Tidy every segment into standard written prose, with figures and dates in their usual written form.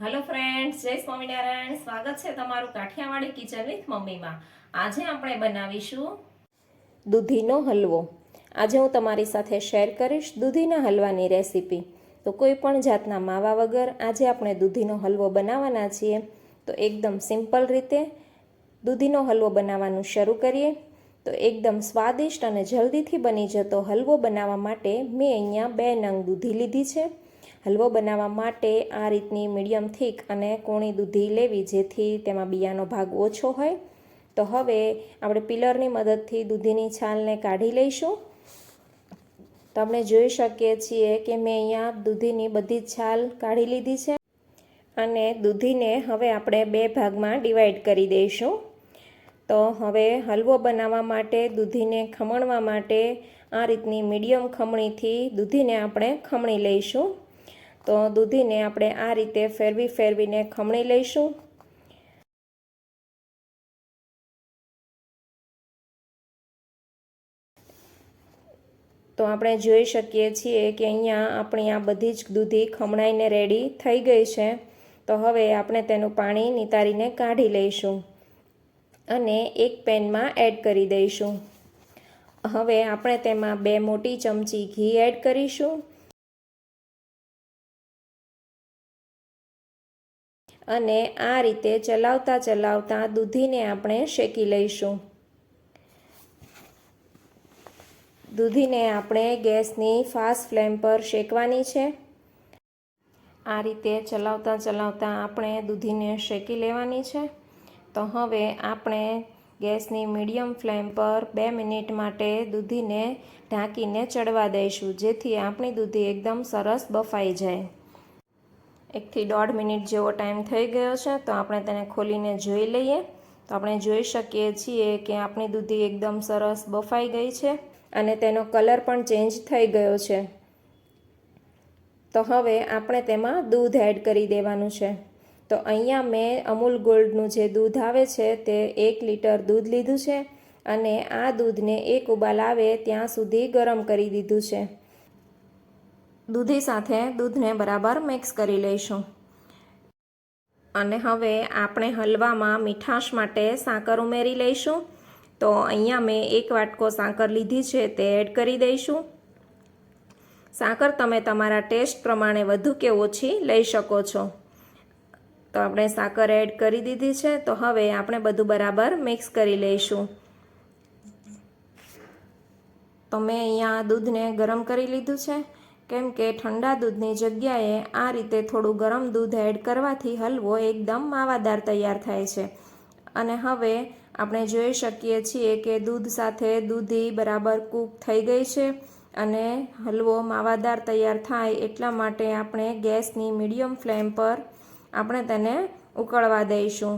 Hello friends, જય સ્વામિનારાયણ. સ્વાગત છે તમારું કાઠિયાવાડી કિચન વિથ મમ્મીમાં. આજે આપણે બનાવીશું દૂધીનો હલવો. આજે હું તમારી સાથે શેર કરીશ દૂધીના હલવાની રેસીપી. તો કોઈ પણ જાતના માવા વગર આજે આપણે દૂધીનો હલવો બનાવવાના છીએ. તો એકદમ સિમ્પલ રીતે દૂધીનો હલવો બનાવવાનું શરૂ કરીએ. તો એકદમ સ્વાદિષ્ટ અને જલ્દીથી બની જતો હલવો બનાવવા માટે મેં અહીંયા 2 નંગ દૂધી લીધી છે. હલવો બનાવવા માટે આ રીતની મીડિયમ થીક અને કૂણી દૂધી લેવી, જેથી તેમાં બિયાનો ભાગ ઓછો હોય. તો હવે આપણે પિલરની મદદથી દૂધીની છાલને કાઢી લઈશું. તો આપણે જોઈ શકીએ છીએ કે મેં અહીંયા દૂધીની બધી જ છાલ કાઢી લીધી છે અને દૂધીને હવે આપણે 2 ભાગમાં ડિવાઈડ કરી દઈશું. તો હવે હલવો બનાવવા માટે દૂધીને ખમણવા માટે આ રીતની મીડિયમ ખમણીથી દૂધીને આપણે ખમણી લઈશું. તો દૂધીને આપણે આ રીતે ફેરવીને ખમણી લઈશું. તો આપણે જોઈ શકીએ છીએ કે અહીંયા આપણી આ બધી જ દૂધી ખમણાઈને રેડી થઈ ગઈ છે. તો હવે આપણે તેનું પાણી નિતારીને કાઢી લઈશું અને એક પેનમાં એડ કરી દઈશું. હવે આપણે તેમાં 2 મોટી ચમચી ઘી એડ કરીશું અને આ રીતે ચલાવતા દૂધીને આપણે શેકી લઈશું. દૂધીને આપણે ગેસની ફાસ્ટ ફ્લેમ પર શેકવાની છે. આ રીતે ચલાવતા આપણે દૂધીને શેકી લેવાની છે. તો હવે આપણે ગેસની મીડિયમ ફ્લેમ પર 2 મિનિટ માટે દૂધીને ઢાંકીને ચડવા દઈશું, જેથી આપણી દૂધી એકદમ સરસ બફાઈ જાય. 1 થી 1.5 મિનિટ જેવો ટાઈમ થઈ ગયો છે. તો આપણે તેને ખોલીને જોઈ લઈએ. તો આપણે જોઈ શકીએ છીએ કે આપણી દૂધી એકદમ સરસ બફાઈ ગઈ છે અને તેનો કલર પણ ચેન્જ થઈ ગયો છે. તો હવે આપણે તેમાં દૂધ એડ કરી દેવાનું છે. તો અહીંયા મેં અમૂલ ગોલ્ડનું જે દૂધ આવે છે તે 1 લીટર દૂધ લીધું છે અને આ દૂધને એક ઉબાલ આવે ત્યાં સુધી ગરમ કરી દીધું છે. દૂધી સાથે દૂધને બરાબર મિક્સ કરી લઈશું. અને હવે આપણે હલવામાં મીઠાશ માટે સાકર ઉમેરી લઈશું. તો અહીંયા મેં 1 વાટકો સાકર લીધી છે, તે એડ કરી દઈશું. સાકર તમે તમારા ટેસ્ટ પ્રમાણે વધુ કે ઓછી લઈ શકો છો. તો આપણે સાકર એડ કરી દીધી છે. તો હવે આપણે બધું બરાબર મિક્સ કરી લઈશું. તો મેં અહીંયા દૂધને ગરમ કરી લીધું છે, કેમ કે ઠંડા દૂધની જગ્યાએ આ રીતે થોડું ગરમ દૂધ એડ કરવાથી હલવો એકદમ માવાદાર તૈયાર થાય છે. અને હવે આપણે જોઈ શકીએ છીએ કે દૂધ સાથે દૂધી બરાબર કૂક થઈ ગઈ છે અને હલવો માવાદાર તૈયાર થાય એટલા માટે આપણે ગેસની મીડિયમ ફ્લેમ પર આપણે તેને ઉકળવા દઈશું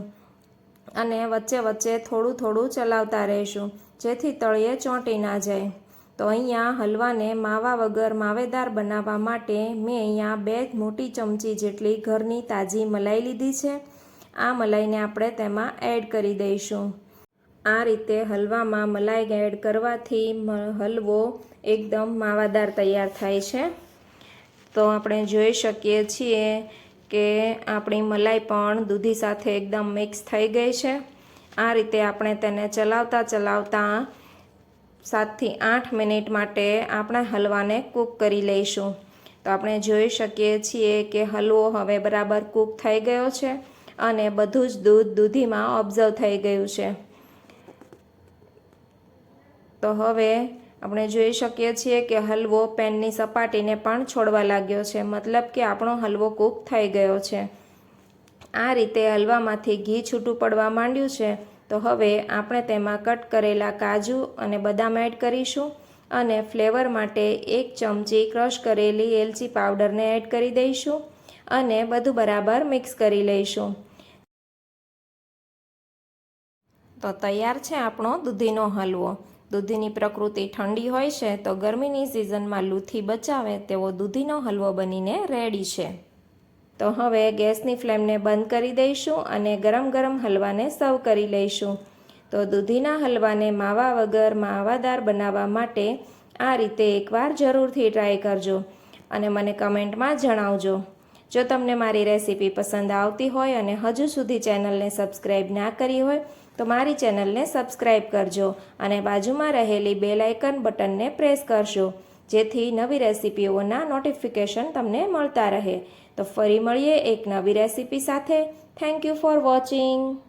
અને વચ્ચે થોડું ચલાવતા રહીશું, જેથી તળિયે ચોંટી ના જાય. તો અહીંયા હલવાને માવા વગર માવેદાર બનાવવા માટે મેં અહીંયા 2 મોટી ચમચી જેટલી ઘરની તાજી મલાઈ લીધી છે. આ મલાઈને આપણે તેમાં એડ કરી દઈશું. આ રીતે હલવામાં મલાઈ એડ કરવાથી હલવો એકદમ માવાદાર તૈયાર થાય છે. તો આપણે જોઈ શકીએ છીએ કે આપણી મલાઈ પણ દૂધી સાથે એકદમ મિક્સ થઈ ગઈ છે. આ રીતે આપણે તેને ચલાવતા 7 થી 8 મિનિટ માટે આપણા હલવાને કૂક કરી લઈશું. તો આપણે જોઈ શકીએ છીએ કે હલવો હવે બરાબર કૂક થઈ ગયો છે અને બધું જ દૂધ દૂધીમાં ઓબ્ઝર્વ થઈ ગયું છે. તો હવે આપણે જોઈ શકીએ છીએ કે હલવો પેનની સપાટીને પણ છોડવા લાગ્યો છે, મતલબ કે આપણો હલવો કૂક થઈ ગયો છે. આ રીતે હલવામાંથી ઘી છૂટું પડવા માંડ્યું છે. તો હવે આપણે તેમાં કટ કરેલા કાજુ અને બદામ એડ કરીશું અને ફ્લેવર માટે 1 ચમચી ક્રશ કરેલી એલચી પાવડરને એડ કરી દઈશું અને બધું બરાબર મિક્સ કરી લઈશું. તો તૈયાર છે આપણો દૂધીનો હલવો. દૂધીની પ્રકૃતિ ઠંડી હોય છે, તો ગરમીની સિઝનમાં લૂથી બચાવે તેવો દૂધીનો હલવો બનીને રેડી છે. તો હવે ગેસની ફ્લેમને બંધ કરી દઈશું અને ગરમ હલવાને સર્વ કરી લઈશું. તો દૂધીના હલવાને માવા વગર માવાદાર બનાવવા માટે આ રીતે એકવાર જરૂરથી ટ્રાય કરજો અને મને કમેન્ટમાં જણાવજો. જો તમને મારી રેસીપી પસંદ આવતી હોય અને હજુ સુધી ચેનલને સબસ્ક્રાઈબ ના કરી હોય તો મારી ચેનલને સબસ્ક્રાઈબ કરજો અને બાજુમાં રહેલી બેલ આઇકન બટનને પ્રેસ કરજો, જેથી નવી રેસીપીઓના નોટિફિકેશન તમને મળતા રહે. તો ફરી મળીએ એક નવી રેસીપી સાથે. Thank you for watching.